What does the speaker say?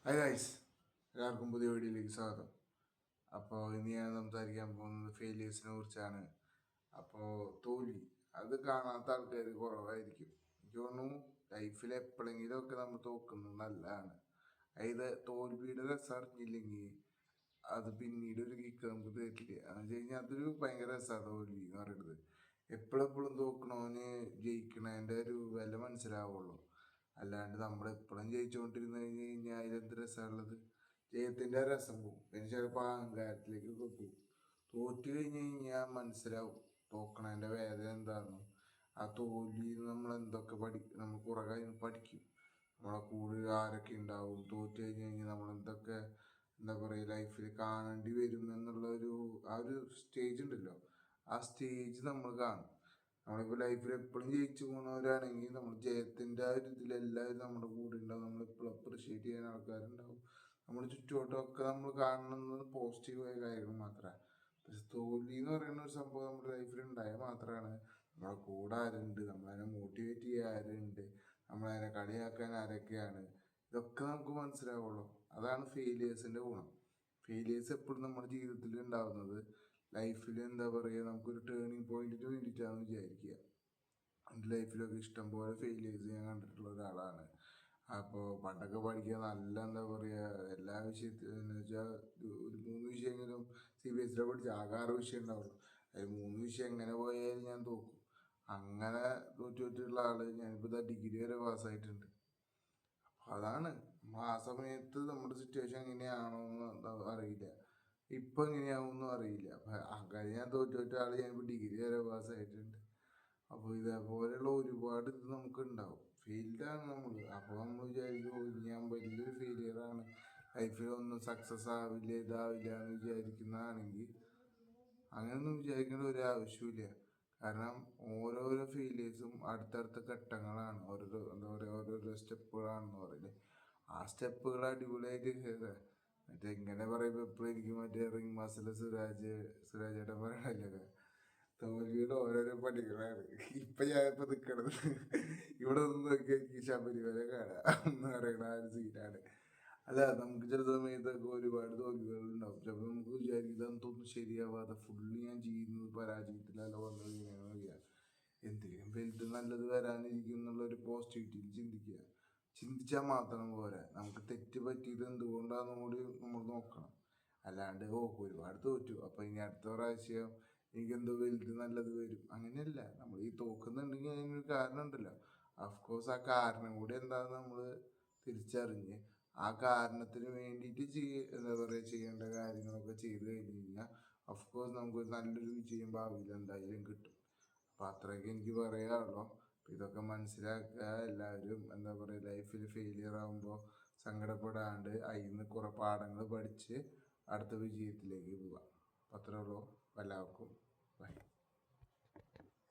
Hi guys, എല്ലാവർക്കും പുതിയ വീഡിയോയിലേക്ക് സ്വാഗതം. അപ്പോൾ ഇന്ന് ഞാൻ സംസാരിക്കാൻ പോകുന്നത് ഫെയിലിയേഴ്സിനെ കുറിച്ചാണ്. അപ്പോൾ തോൽവി അത് കാണാത്ത ആൾക്കാർ കുറവായിരിക്കും. എനിക്ക് തോന്നുന്നു ലൈഫിൽ എപ്പോഴെങ്കിലും ഒക്കെ നമ്മൾ തോക്കുന്നത് നല്ലതാണ്. അതായത് തോൽവിയുടെ രസം അറിഞ്ഞില്ലെങ്കിൽ അത് പിന്നീട് ഒരു കിക്ക് നമുക്ക് തരില്ല. എന്ന് വെച്ച് കഴിഞ്ഞാൽ അതൊരു ഭയങ്കര രസമാണ് തോൽവി എന്ന് പറയുന്നത്. എപ്പോഴെപ്പോഴും തോക്കണവന് ജയിക്കണതിൻ്റെ ഒരു വില മനസ്സിലാവുള്ളൂ. അല്ലാണ്ട് നമ്മളെപ്പോഴും ജയിച്ചുകൊണ്ടിരുന്ന് കഴിഞ്ഞ് കഴിഞ്ഞാൽ അതിലെന്ത് രസമുള്ളത്? ജയത്തിൻ്റെ രസം പോവും. പിന്നെ ചിലപ്പോൾ അഹങ്കാരത്തിലേക്ക് പോകും. തോറ്റു കഴിഞ്ഞ് കഴിഞ്ഞാൽ മനസ്സിലാവും തോക്കണതിൻ്റെ വേദന എന്താണെന്ന്. ആ തോൽവിയിൽ നമ്മൾ എന്തൊക്കെ നമ്മൾ കുറേ കാര്യം പഠിക്കും. നമ്മളെ കൂടെ ആരൊക്കെ ഉണ്ടാവും, തോറ്റു കഴിഞ്ഞ് കഴിഞ്ഞാൽ നമ്മൾ എന്തൊക്കെ എന്താ പറയുക ലൈഫിൽ കാണേണ്ടി വരും എന്നുള്ള ആ ഒരു സ്റ്റേജ് ഉണ്ടല്ലോ. ആ സ്റ്റേജ് നമ്മൾ കാണും. നമ്മളിപ്പോൾ ലൈഫിൽ എപ്പോഴും ജയിച്ചു പോകുന്നവരാണെങ്കിൽ നമ്മൾ ജയത്തിൻ്റെ ആ ഒരു ഇതിലെല്ലാവരും നമ്മുടെ കൂടെ ഉണ്ടാവും. നമ്മളെപ്പോഴും അപ്രിഷ്യേറ്റ് ചെയ്യാൻ ആൾക്കാരുണ്ടാവും. നമ്മുടെ ചുറ്റുവട്ടമൊക്കെ നമ്മൾ കാണുന്നത് പോസിറ്റീവായ കാര്യങ്ങൾ മാത്രമാണ്. പക്ഷെ തോൽവി എന്ന് പറയുന്ന ഒരു സംഭവം നമ്മുടെ ലൈഫിൽ ഉണ്ടായാൽ മാത്രമാണ് നമ്മളെ കൂടെ ആരുണ്ട്, നമ്മളതിനെ മോട്ടിവേറ്റ് ചെയ്യാൻ ആരുണ്ട്, നമ്മളതിനെ കളിയാക്കാൻ ആരൊക്കെയാണ്, ഇതൊക്കെ നമുക്ക് മനസ്സിലാവുള്ളൂ. അതാണ് ഫെയിലിയേഴ്സിൻ്റെ ഗുണം. ഫെയിലിയേഴ്സ് എപ്പോഴും നമ്മുടെ ജീവിതത്തിൽ ഉണ്ടാവുന്നത് ലൈഫിൽ എന്താ പറയുക നമുക്കൊരു ടേണിങ് പോയിന്റിന് വേണ്ടിയിട്ടാണെന്ന് വിചാരിക്കുക. എൻ്റെ ലൈഫിലൊക്കെ ഇഷ്ടംപോലെ ഫെയിലിയേഴ്സ് ഞാൻ കണ്ടിട്ടുള്ള ഒരാളാണ്. അപ്പോൾ പണ്ടൊക്കെ പഠിക്കാൻ നല്ല എന്താ പറയുക എല്ലാ വിഷയത്തിലും എന്ന് വെച്ചാൽ ഒരു 3 വിഷയമെങ്കിലും CBSE പഠിച്ച ആകെ 6 വിഷയം ഉണ്ടാവുള്ളൂ. അതിൽ 3 വിഷയം എങ്ങനെ പോയാലും ഞാൻ തോക്കും. അങ്ങനെ തോറ്റുള്ള ആള് ഞാനിപ്പോൾ ഡിഗ്രി വരെ പാസ്സായിട്ടുണ്ട്. അപ്പോൾ അതാണ് ആ സമയത്ത് നമ്മുടെ സിറ്റുവേഷൻ എങ്ങനെയാണോ എന്ന് അറിയില്ല, ഇപ്പം എങ്ങനെയാവുമെന്നും അറിയില്ല. അങ്ങനെ ഞാൻ തോറ്റ ആൾ ഞാനിപ്പോൾ ഡിഗ്രി വരെ പാസ്സായിട്ടുണ്ട്. അപ്പോൾ ഇതേപോലെയുള്ള ഒരുപാട് ഇത് നമുക്ക് ഉണ്ടാവും. ഫെയിൽഡാണ് നമ്മൾ. അപ്പോൾ നമ്മൾ വിചാരിക്കും ഞാൻ വലിയൊരു ഫെയിലിയറാണ്, ലൈഫിൽ ഒന്നും സക്സസ് ആവില്ല, ഇതാവില്ല എന്ന് വിചാരിക്കുന്നതാണെങ്കിൽ അങ്ങനെയൊന്നും വിചാരിക്കേണ്ട ഒരു ആവശ്യമില്ല. കാരണം ഓരോരോ ഫെയിലിയേഴ്സും അടുത്തടുത്ത ഘട്ടങ്ങളാണ്, ഓരോരോ എന്താ പറയുക ഓരോരോ സ്റ്റെപ്പുകളാണെന്ന് പറയില്ലേ. ആ സ്റ്റെപ്പുകൾ അടിപൊളിയായിട്ട് കയറുക. മറ്റേ ഇങ്ങനെ പറയുമ്പോൾ എപ്പോഴും എനിക്ക് മറ്റേ റിംഗ് മാസിലെ സുരാജേട്ടൻ പറയണല്ലേ, തോൽവിയുടെ ഓരോരോ പടികളാണ്. ഇപ്പം ഞാനിപ്പോൾ നിൽക്കണത് ഇവിടെ നിന്ന് നോക്കിയാൽ എനിക്ക് ശബരിമല കാണാം എന്ന് പറയുന്ന ആ ഒരു സീനാണ്. അല്ല, നമുക്ക് ചില സമയത്തൊക്കെ ഒരുപാട് തോൽവികൾ ഉണ്ടാവും. ചിലപ്പോൾ നമുക്ക് വിചാരിക്കും ഇതൊന്നും ശരിയാവാതെ ഫുള്ള് ഞാൻ ചെയ്യുന്നത് പരാജയത്തിലല്ല വന്നത് ഇങ്ങനെയാണ്. എന്തെങ്കിലും വലുത് നല്ലത് വരാനിരിക്കും എന്നുള്ളൊരു പോസിറ്റിവിറ്റിയിൽ ചിന്തിക്കുക. ചിന്തിച്ചാൽ മാത്രം പോരാ, നമുക്ക് തെറ്റ് പറ്റിയത് എന്തുകൊണ്ടാണെന്നും കൂടി നമ്മൾ നോക്കണം. അല്ലാണ്ട് ഒരുപാട് തോറ്റു അപ്പോൾ ഇനി അടുത്ത പ്രാവശ്യം എനിക്കെന്തോ വലുത് നല്ലത് വരും അങ്ങനെയല്ല. നമ്മൾ ഈ തോക്കുന്നുണ്ടെങ്കിൽ അതിനൊരു കാരണം ഉണ്ടല്ലോ. അഫ്കോഴ്സ് ആ കാരണം കൂടി എന്താണെന്ന് നമ്മൾ തിരിച്ചറിഞ്ഞ് ആ കാരണത്തിന് വേണ്ടിയിട്ട് എന്താ പറയുക ചെയ്യേണ്ട കാര്യങ്ങളൊക്കെ ചെയ്ത് കഴിഞ്ഞ് കഴിഞ്ഞാൽ അഫ്കോഴ്സ് നമുക്കൊരു നല്ലൊരു വിജയം ഭാവിയിൽ എന്തായാലും കിട്ടും. അപ്പോൾ അത്രയൊക്കെ എനിക്ക് പറയാനുള്ളൂ. അപ്പോൾ ഇതൊക്കെ മനസ്സിലാക്കുക എല്ലാവരും. എന്താ പറയുക ലൈഫിൽ ഫെയിലിയർ ആകുമ്പോൾ സങ്കടപ്പെടാണ്ട് അതിൽ നിന്ന് കുറേ പാഠങ്ങൾ പഠിച്ച് അടുത്ത വിജയത്തിലേക്ക് പോവാം. അപ്പോൾ അത്രേ ഉള്ളൂ. എല്ലാവർക്കും ബൈ.